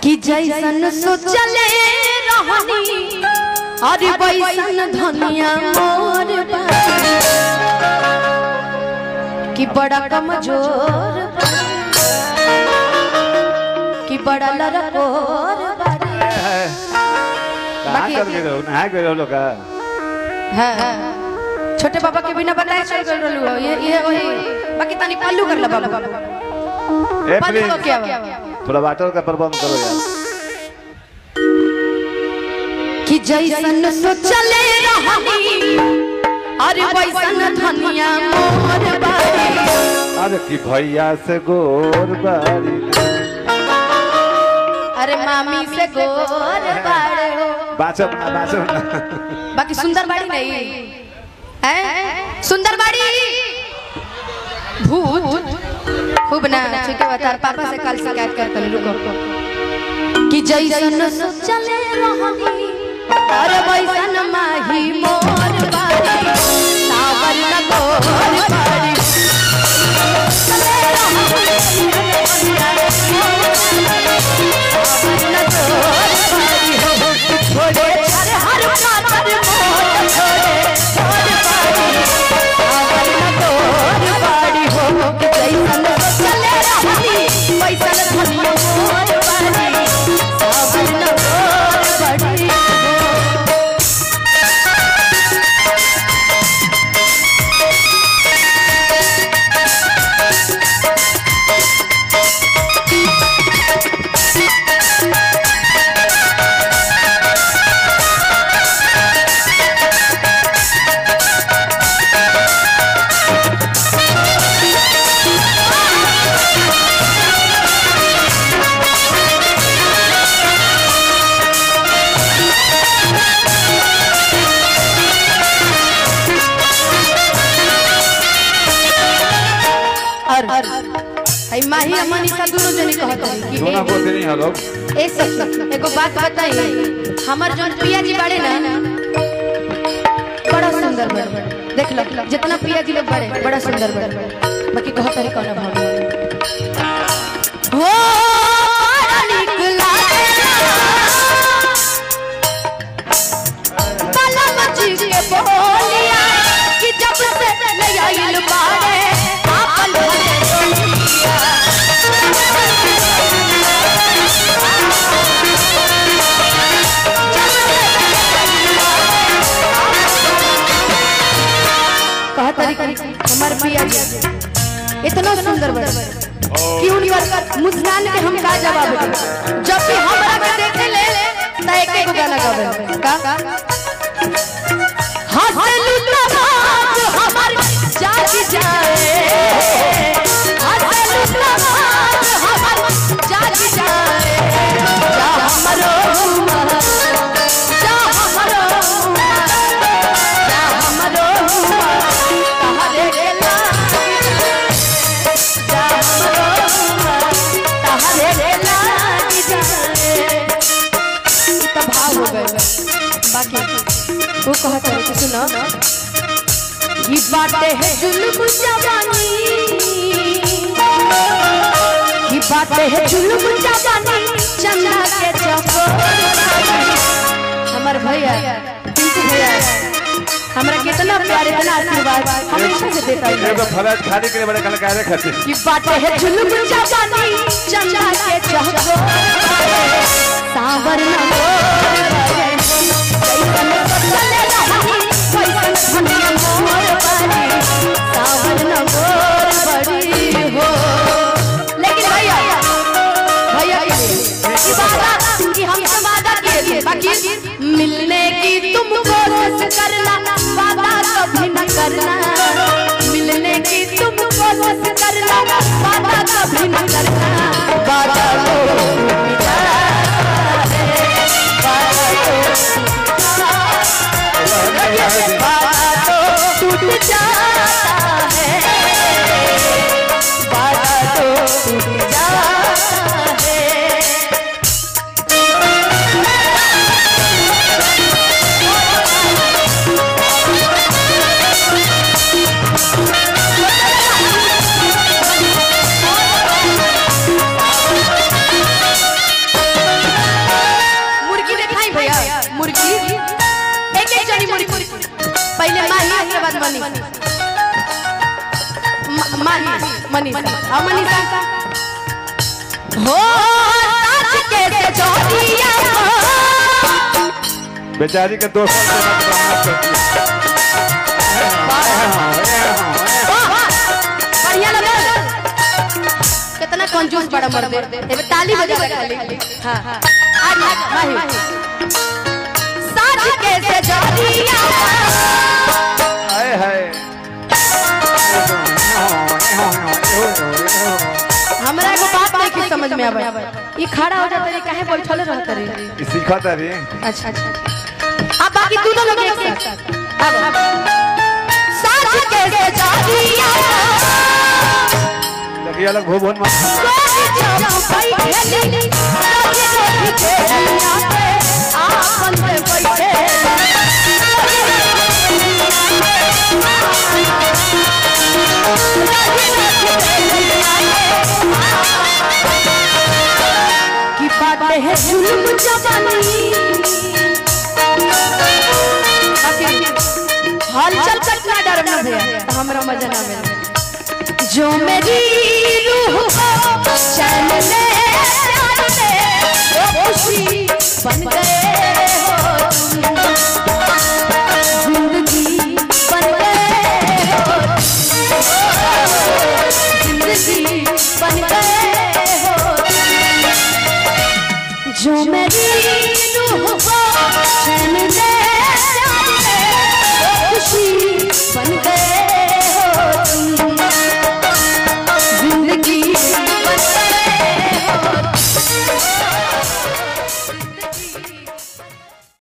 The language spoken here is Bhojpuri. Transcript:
कि जैसन सोचले रहनी अरे वैसन धनिया मोर कि बड़ा कमजोर कि बड़ा लड़कोर छोटे बाबा के बिना बताए चल कर रहलू ये वही बाकी तनी पल्लू कर ला बाबा पल्लू तो क्या थोड़ा वाटर का प्रबंध करो यार कि जैसन सोचले रहनी अरे वैसन धनिया मोर बारी अरे कि भैया से गोर बारी अरे मामी से गोर बारे हो बाचो ना बाकी सुंदर बाड़ी नहीं है सुंदर बाड़ी भूत खूब ना ठीक है बता पापा से कल शिकायत करते हैं रुको कि जैसन सोचले रहनी अरे वैसन माही मोर बारी सावर न गोर बारी चले रहनी सावर न गोर बारी हो छोड़े हर हर पातर मोर छोड़े छोड़ बारी सावर न गोर बारी हो जैसन सोचले रहनी वैसन धनिया मोर बारी सावर न गोर बारी माही मनीषा दोनों जनी कहत है कि दोनों को नहीं है लोग एक एगो बात बताई हमर जोन पिया जी बाड़े ना बड़ा सुंदर बड़ देख लो जितना पिया जी लोग बड़े बड़ा सुंदर बड़ बाकी कहत है कौन भाव हो निकला कलम जी के बोलिया कि जब से ले आइल बाड़े आपन हमारे पिया जी इतना सुंदर बड़ा कि उनकर मुस्कान के हम का जवाब दे जब भी हमरा के देखे ले त एक एक गाना गावे का हंसलू तमाम हमर जाग जाए हंसलू तमाम हमर जाग जाए जा हमरो जा हमरो जा हमरो तहरे गेला जा हमरो तहरे गेला जाए तब भाव हो गए बाकी वो कहता है कि सुनो ये बातें है जुल्म जवानी ये बातें है जुल्म जवानी चंदा के चकोर हमार भैया पिंटू भैया हमरा कितना प्यार इतना आशीर्वाद हमेशा से देता है ये तो फराज खाने के लिए बड़े कलाकार है खाते ये बातें है जुल्म जवानी चंदा के चकोर सावर न मिलने की तुम कोशिश करना वादा कभी न करना मिलने की तुम कोशिश करना वादा कभी न करना वादा तो टूट जाता है वादा तो टूट जाता है पहले माही के बाद मनीषा मनीषा और मनीषा हो साथ के से जोड़िया बेचारी के 2 साल बढ़िया लगा कितना कंजूस बड़ा मर्द है ताली बजा खाली हां आज माही साथ के से जोड़िया हाय हाय हमरा को बात नहीं समझ में आवे ये खड़ा हो जाता है काहे बैठल रहता रे ई सीखता रे अच्छा अब बाकी तू दोनों लोग एक साथ अब साथ कैसे जादिया लगी अलग भोभन मत आपन पे बैठे की बातें है जुल्म जवानी हाल चल कटना डर न भैया हमरा मजा ना आवे जो मेरी रूह को चैन ले प्यार दे वो खुशी बन गए हो जिंदगी बन गए हो जिंदगी बन गए हो जो मेरी